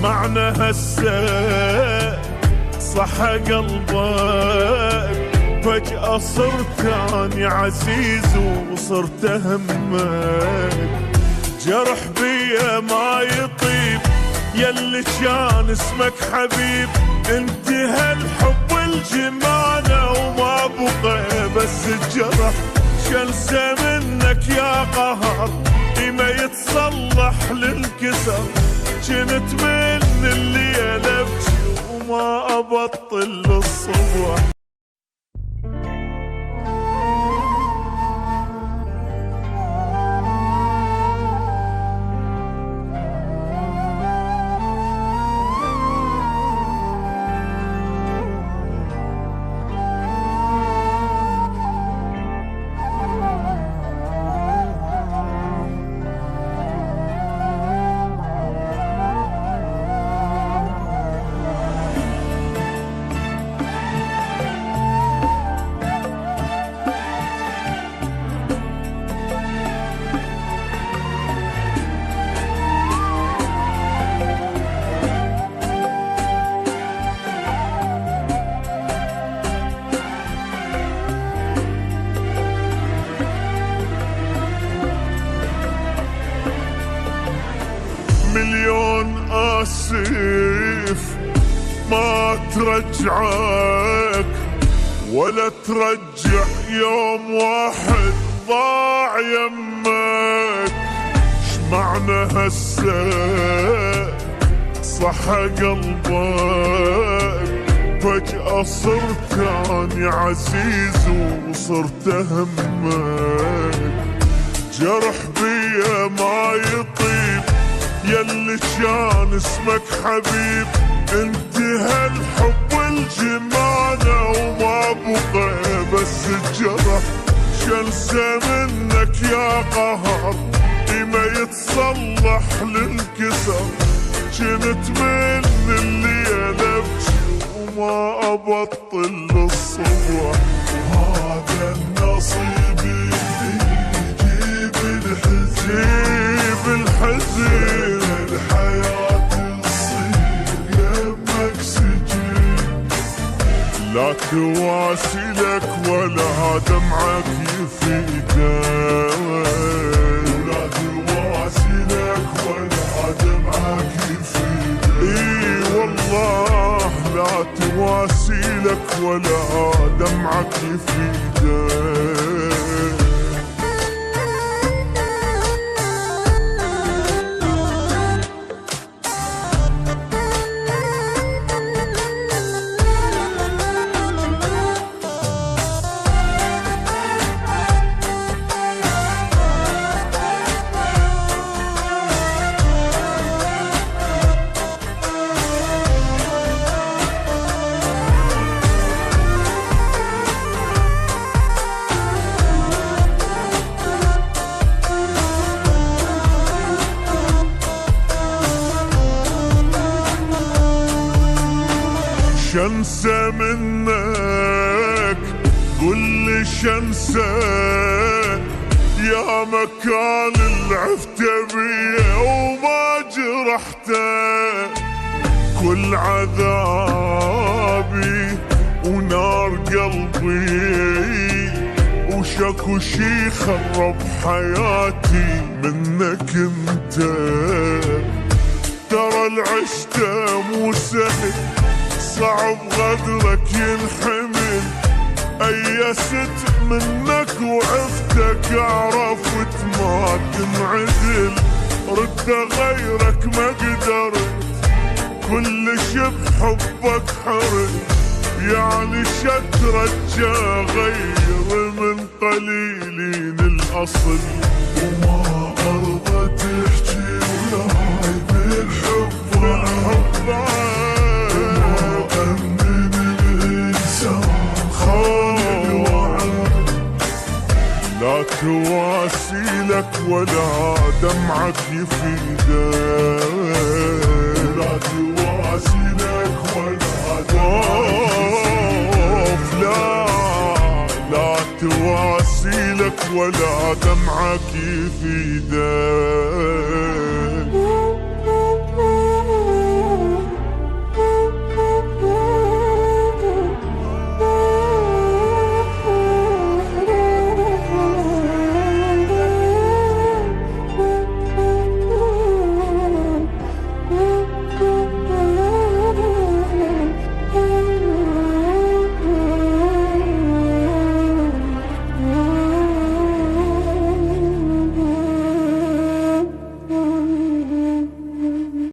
معنى هسه صح قلبك، فجأة صرت اني عزيز وصرت همك. جرح بيا ما يطيب يلي كان اسمك حبيب، انتهى الحب الجمانة وما بقى بس الجرح. شنسى منك يا قهر ما يتصلح للكسر، جنت من الليل ابكي وما ابطل للصبح. مليون آسف ما ترجعك ولا ترجع يوم واحد ضاع يمك. شمعنى هسه صح قلبك، فجأة صرت اني عزيز وصرت همك. جرح بيا ما يطيب يلي كان اسمك حبيب، انتهى الحب الجمانة وما بقى بس الجرح. شنسى منك يا قهر ما يتصلح للكسر، جنت من الليل ابكي وما ابطل للصبح. هذا النصيب يجيب الحزين، الحياة تصير يمك سجين. لا تواسي لك ولا دمعك يفيدك، ولا تواسي لك ولا دمعك يفيدك. اي والله لا تواسي لك ولا دمعك يفيدك. شنسى منك قل لي شنسى يا مكان العفت بيه وما جرحته. كل عذابي ونار قلبي وشكو شي خرب حياتي منك انت. ترى العشته مو سهل صعب غدرك ينحمل، أيست منك وعفتك عرفت ما تنعدل. رد غيرك ما قدرت كلش بحبك حرت، يعني شترجى غير من قليلين الأصل. وما أرضى تحكي وياي بالحب لا تواسي لك ولا دمعك يفيدك، لا تواسي لك ولا دمعك لا تواسي لك ولا دمعك يفيدك.